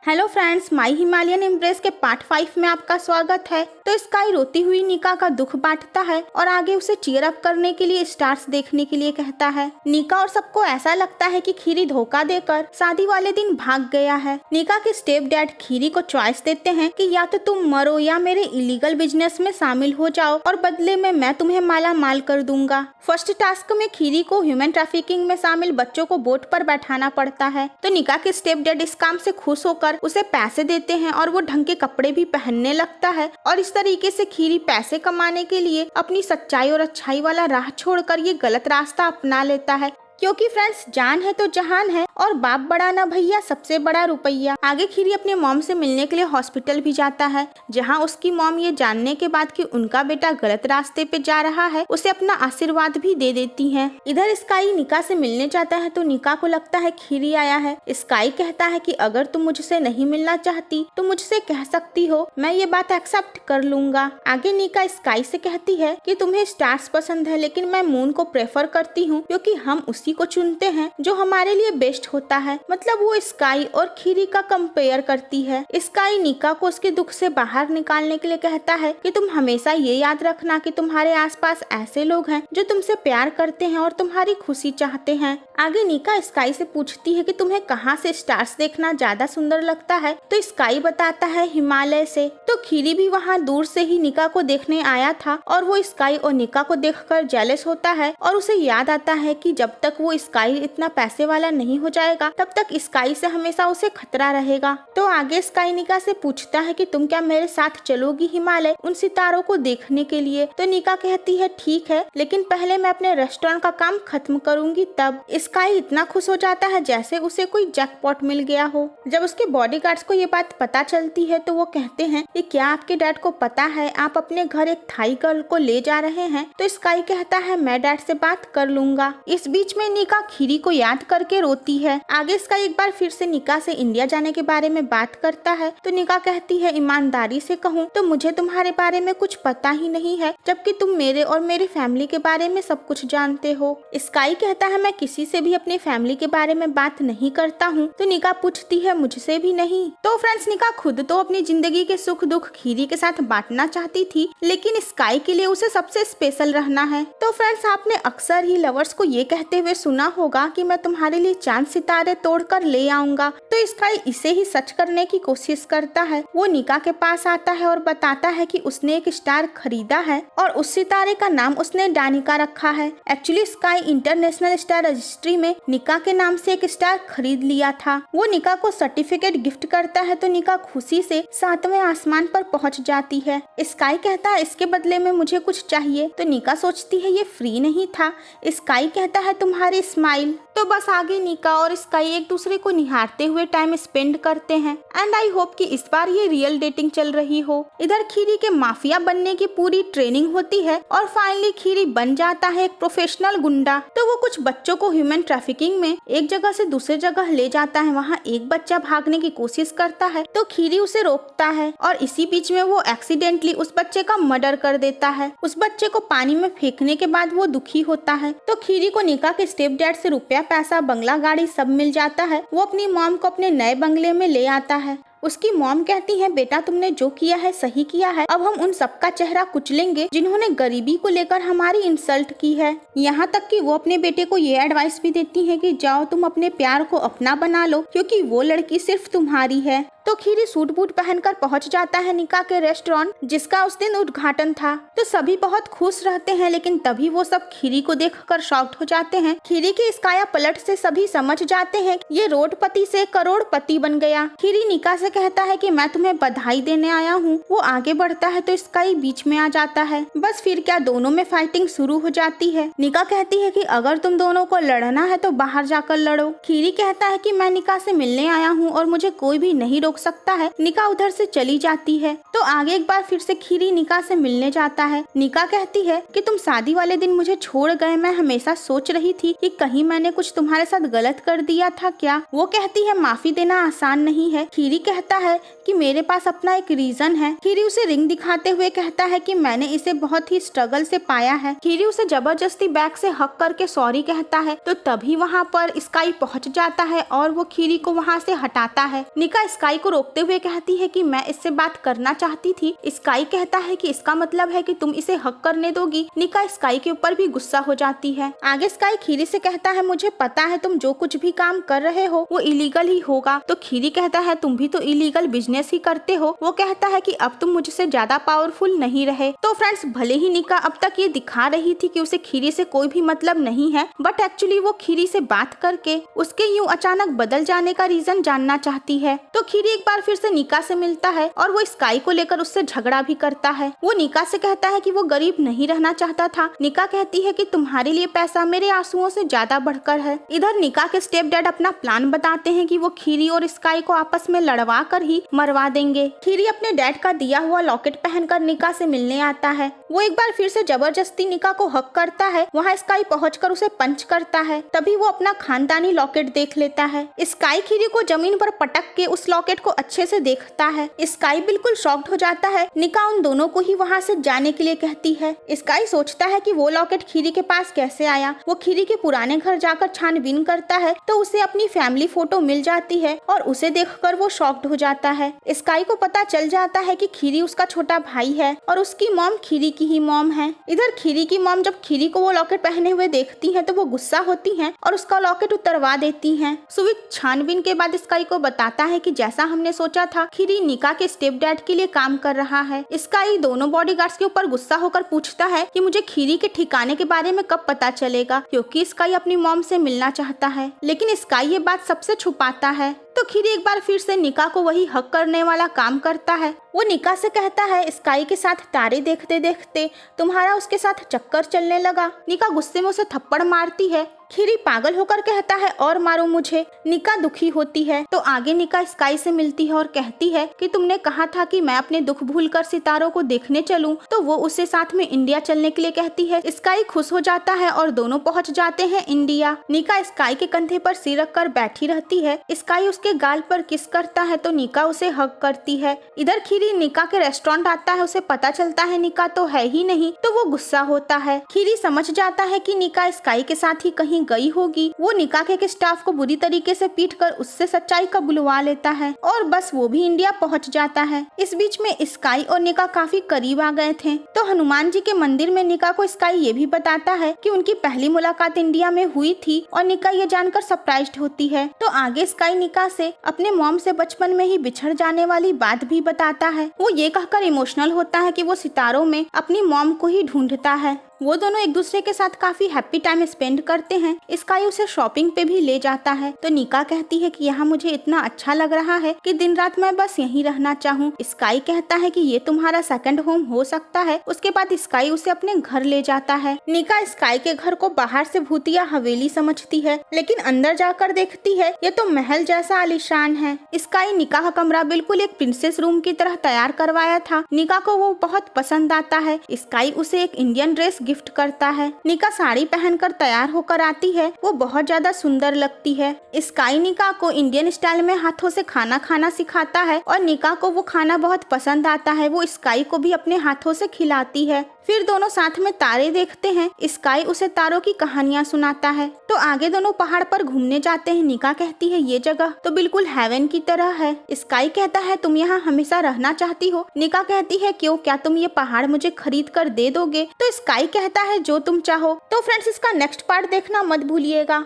Hello friends, माई Himalayan embrace के part 5 में आपका स्वागत है। तो स्काई रोती हुई निका का दुख बांटता है और आगे उसे चीयर अप करने के लिए स्टार्स देखने के लिए कहता है। निका और सबको ऐसा लगता है कि खीरी धोखा देकर शादी वाले दिन भाग गया है। निका के स्टेप डैड खीरी को चॉइस देते हैं कि या तो तुम मरो या मेरे इलीगल बिजनेस में शामिल हो जाओ और बदले में मैं तुम्हें माला माल कर दूंगा। फर्स्ट टास्क में खीरी को ह्यूमन ट्रैफिकिंग में शामिल बच्चों को बोट पर बैठाना पड़ता है। तो निका के स्टेप डैड इस काम से खुश होकर उसे पैसे देते हैं और वो ढंग के कपड़े भी पहनने लगता है और इस तरीके से खीरी पैसे कमाने के लिए अपनी सच्चाई और अच्छाई वाला राह छोड़कर ये गलत रास्ता अपना लेता है, क्योंकि फ्रेंड्स जान है तो जहान है और बाप बड़ा ना भैया, सबसे बड़ा रुपया। आगे खीरी अपने मॉम से मिलने के लिए हॉस्पिटल भी जाता है, जहां उसकी मॉम ये जानने के बाद कि उनका बेटा गलत रास्ते पे जा रहा है उसे अपना आशीर्वाद भी दे देती है। इधर स्काई निका से मिलने जाता है तो निका को लगता है खीरी आया है। स्काई कहता है कि अगर तुम मुझसे नहीं मिलना चाहती तो मुझसे कह सकती हो, मैं ये बात एक्सेप्ट कर लूंगा। आगे निका स्काई से कहती है कि तुम्हें स्टार्स पसंद है लेकिन मैं मून को प्रेफर करती हूँ, क्योंकि हम उसी को चुनते हैं जो हमारे लिए बेस्ट होता है। मतलब वो स्काई और खीरी का कंपेयर करती है। स्काई निका को उसके दुख से बाहर निकालने के लिए कहता है कि तुम हमेशा ये याद रखना कि तुम्हारे आसपास ऐसे लोग हैं जो तुमसे प्यार करते हैं और तुम्हारी खुशी चाहते हैं। आगे निका स्काई से पूछती है कि तुम्हें कहाँ से स्टार्स देखना ज्यादा सुंदर लगता है, तो स्काई बताता है हिमालय से। तो खीरी भी वहाँ दूर से ही निका को देखने आया था और वो स्काई और निका को देखकर जेलस होता है और उसे याद आता है कि जब तक वो स्काई इतना पैसे वाला नहीं हो जाएगा तब तक स्काई से हमेशा उसे खतरा रहेगा। तो आगे स्काई निका से पूछता है कि तुम क्या मेरे साथ चलोगी हिमालय उन सितारों को देखने के लिए। तो निका कहती है ठीक है, लेकिन पहले मैं अपने रेस्टोरेंट का काम खत्म करूंगी तब। स्काई इतना खुश हो जाता है जैसे उसे कोई जैकपॉट मिल गया हो। जब उसके बॉडीगार्ड्स को ये बात पता चलती है तो वो कहते हैं कि क्या आपके डैड को पता है आप अपने घर एक थाई गर्ल को ले जा रहे हैं। तो स्काई कहता है मैं डैड से बात कर लूंगा। इस बीच में निका खीरी को याद करके रोती है। आगे स्काई एक बार फिर से निका से इंडिया जाने के बारे में बात करता है तो निका कहती है ईमानदारी से कहूँ तो मुझे तुम्हारे बारे में कुछ पता ही नहीं है, जबकि तुम मेरे और मेरी फैमिली के बारे में सब कुछ जानते हो। स्काई कहता है मैं किसी से भी अपनी फैमिली के बारे में बात नहीं करता हूँ। तो निका पूछती है मुझसे भी नहीं। तो फ्रेंड्स निका खुद तो अपनी जिंदगी के सुख दुख खीरी के साथ बांटना चाहती थी, लेकिन स्काई के लिए उसे सबसे स्पेशल रहना है। तो फ्रेंड्स आपने अक्सर ही लवर्स को ये कहते हुए सुना होगा कि मैं तुम्हारे लिए चांद सितारे तोड़कर ले आऊंगा। तो स्काई इसे ही सच करने की कोशिश करता है। वो निका के पास आता है और बताता है कि उसने एक स्टार खरीदा है और उस सितारे का नाम उसने डानिका रखा है। Actually sky international star registry में निका के नाम से एक स्टार खरीद लिया था। वो निका को सर्टिफिकेट गिफ्ट करता है तो निका खुशी से 7वें आसमान पर पहुंच जाती है। स्काई कहता है इसके बदले में मुझे कुछ चाहिए। तो निका सोचती है ये फ्री नहीं था। स्काई कहता है तुम्हारी स्माइल। तो बस आगे निका और स्काई एक दूसरे को निहारते हुए टाइम स्पेंड करते हैं एंड आई होप कि इस बार ये रियल डेटिंग चल रही हो। इधर खीरी के माफिया बनने की पूरी ट्रेनिंग होती है और फाइनली खीरी बन जाता है एक प्रोफेशनल गुंडा। तो वो कुछ बच्चों को ह्यूमन ट्रैफिकिंग में एक जगह से दूसरे जगह ले जाता है। वहाँ एक बच्चा भागने की कोशिश करता है तो खीरी उसे रोकता है और इसी बीच में वो एक्सीडेंटली उस बच्चे का मर्डर कर देता है। उस बच्चे को पानी में फेंकने के बाद वो दुखी होता है। तो खीरी को निका के स्टेप डैड से रुपया पैसा बंगला गाड़ी सब मिल जाता है। वो अपनी मॉम को अपने नए बंगले में ले आता है। उसकी मॉम कहती है बेटा तुमने जो किया है सही किया है, अब हम उन सबका चेहरा कुचलेंगे जिन्होंने गरीबी को लेकर हमारी इंसल्ट की है। यहाँ तक कि वो अपने बेटे को ये एडवाइस भी देती है कि जाओ तुम अपने प्यार को अपना बना लो, क्योंकि वो लड़की सिर्फ तुम्हारी है। तो खीरी सूट बूट पहनकर पहुंच जाता है निका के रेस्टोरेंट जिसका उस दिन उद्घाटन था। तो सभी बहुत खुश रहते हैं, लेकिन तभी वो सब खीरी को देखकर शॉक्ड हो जाते हैं। खीरी के इस काया पलट से सभी समझ जाते हैं ये रोडपति से करोड़पति बन गया। खीरी निका से कहता है कि मैं तुम्हें बधाई देने आया हूँ। वो आगे बढ़ता है तो स्काई बीच में आ जाता है। बस फिर क्या दोनों में फाइटिंग शुरू हो जाती है। निका कहती है कि अगर तुम दोनों को लड़ना है तो बाहर जाकर लड़ो। खीरी कहता है कि मैं निका से मिलने आया हूँ और मुझे कोई भी नहीं रोक सकता है। निका उधर से चली जाती है। तो आगे एक बार फिर से खीरी निका से मिलने जाता है। निका कहती है कि तुम शादी वाले दिन मुझे छोड़ गए, मैं हमेशा सोच रही थी कि कहीं मैंने कुछ तुम्हारे साथ गलत कर दिया था क्या। वो कहती है माफी देना आसान नहीं है। खीरी कहता है कि मेरे पास अपना एक रीजन है। खीरी उसे रिंग दिखाते हुए कहता है कि मैंने इसे बहुत ही स्ट्रगल से पाया है। खीरी उसे जबरदस्ती बैग से हक करके सॉरी कहता है। तो तभी वहाँ पर स्काई पहुँच जाता है और वो खीरी को वहाँ से हटाता है। निका स्काई को रोकते हुए कहती है कि मैं इससे बात करना चाहती थी। स्काई कहता है कि इसका मतलब है कि तुम इसे हक करने दोगी। निका स्काई के ऊपर भी गुस्सा हो जाती है। आगे स्काई खीरी से कहता है मुझे पता है तुम जो कुछ भी काम कर रहे हो वो इलीगल ही होगा। तो खीरी कहता है तुम भी तो इलीगल बिजनेस ही करते हो। वो कहता है कि अब तुम मुझसे ज्यादा पावरफुल नहीं रहे। तो फ्रेंड्स, भले ही निका अब तक ये दिखा रही थी कि उसे खीरी से कोई भी मतलब नहीं है, बट एक्चुअली वो खीरी से बात करके उसके यूं अचानक बदल जाने का रीजन जानना चाहती है। तो खीरी एक बार फिर से निका से मिलता है और वो स्काई को लेकर उससे झगड़ा भी करता है। वो निका से कहता है कि वो गरीब नहीं रहना चाहता था। निका कहती है कि तुम्हारे लिए पैसा मेरे आंसुओं से ज्यादा बढ़कर है। इधर निका के स्टेप डैड अपना प्लान बताते हैं कि वो खीरी और स्काई को आपस में लड़वा कर ही मरवा देंगे। खीरी अपने डैड का दिया हुआ लॉकेट पहनकर निका से मिलने आता है। वो एक बार फिर से जबरदस्ती निका को हक करता है। वहाँ स्काई पहुंचकर उसे पंच करता है। तभी वो अपना खानदानी लॉकेट देख लेता है। स्काई खीरी को जमीन पर पटक के उस लॉकेट को अच्छे से देखता है। स्काई बिल्कुल शॉक्ड हो जाता है। निका उन दोनों को ही वहाँ से जाने के लिए कहती है। स्काई सोचता है कि वो लॉकेट खीरी के पास कैसे आया। वो खीरी के पुराने घर जाकर छानबीन करता है तो उसे अपनी फैमिली फोटो मिल जाती है और उसे देखकर वो शॉक्ड हो जाता है। स्काई को पता चल जाता है कि खीरी उसका छोटा भाई है और उसकी मॉम खीरी की ही मॉम है। इधर खीरी की मॉम जब खीरी को वो लॉकेट पहने हुए देखती है तो वो गुस्सा होती है और उसका लॉकेट उतरवा देती है। सुविक छानबीन के बाद स्काई को बताता है कि जैसा हमने सोचा था खीरी निका के स्टेप डैड के लिए काम कर रहा है। स्काई दोनों बॉडीगार्ड्स के ऊपर गुस्सा होकर पूछता है कि मुझे खीरी के ठिकाने के बारे में कब पता चलेगा, क्योंकि स्काई अपनी मॉम से मिलना चाहता है। लेकिन स्काई ये बात सबसे छुपाता है। तो खीरी एक बार फिर से निका को वही हक करने वाला काम करता है। वो निका से कहता है स्काई के साथ तारे देखते देखते तुम्हारा उसके साथ चक्कर चलने लगा। निका गुस्से में उसे थप्पड़ मारती है। खीरी पागल होकर कहता है और मारो मुझे। निका दुखी होती है। तो आगे निका स्काई से मिलती है और कहती है कि तुमने कहा था कि मैं अपने दुख भूलकर सितारों को देखने चलूं। तो वो उसे साथ में इंडिया चलने के लिए कहती है। स्काई खुश हो जाता है और दोनों पहुंच जाते हैं इंडिया। निका स्काई के कंधे पर सिर रखकर बैठी रहती है। स्काई उसके गाल पर किस करता है तो निका उसे हग करती है। इधर खीरी निका के रेस्टोरेंट आता है। उसे पता चलता है निका तो है ही नहीं, तो वो गुस्सा होता है। खीरी समझ जाता है कि निका स्काई के साथ ही कहीं गई होगी। वो निका के एक स्टाफ को बुरी तरीके से पीटकर उससे सच्चाई का बुलवा लेता है और बस वो भी इंडिया पहुंच जाता है। इस बीच में स्काई और निका काफी करीब आ गए थे। तो हनुमान जी के मंदिर में निका को स्काई ये भी बताता है कि उनकी पहली मुलाकात इंडिया में हुई थी और निका ये जानकर सरप्राइज्ड होती है। तो आगे स्काई निका से अपने मॉम से बचपन में ही बिछड़ जाने वाली बात भी बताता है। वो ये कहकर इमोशनल होता है कि वो सितारों में अपनी मॉम को ही ढूंढता है। वो दोनों एक दूसरे के साथ काफी हैप्पी टाइम स्पेंड करते हैं। स्काई उसे शॉपिंग पे भी ले जाता है। तो निका कहती है कि यहाँ मुझे इतना अच्छा लग रहा है कि दिन रात मैं बस यहीं रहना चाहूँ। स्काई कहता है कि ये तुम्हारा सेकंड होम हो सकता है। उसके बाद स्काई उसे अपने घर ले जाता है। निका स्काई के घर को बाहर से भूतिया हवेली समझती है, लेकिन अंदर जाकर देखती है ये तो महल जैसा आलीशान है। स्काई निका का कमरा बिल्कुल एक प्रिंसेस रूम की तरह तैयार करवाया था। निका को वो बहुत पसंद आता है। स्काई उसे एक इंडियन ड्रेस गिफ्ट करता है। निका साड़ी पहनकर तैयार होकर आती है। वो बहुत ज्यादा सुंदर लगती है। स्काई निका को इंडियन स्टाइल में हाथों से खाना खाना सिखाता है और निका को वो खाना बहुत पसंद आता है। वो स्काई को भी अपने हाथों से खिलाती है। फिर दोनों साथ में तारे देखते हैं। स्काई उसे तारों की कहानियां सुनाता है। तो आगे दोनों पहाड़ पर घूमने जाते हैं। निका कहती है ये जगह तो बिल्कुल हेवन की तरह है। स्काई कहता है तुम यहाँ हमेशा रहना चाहती हो। निका कहती है क्यों, क्या तुम ये पहाड़ मुझे खरीद कर दे दोगे? तो स्काई कहता है जो तुम चाहो। तो फ्रेंड्स, इसका नेक्स्ट पार्ट देखना मत भूलिएगा।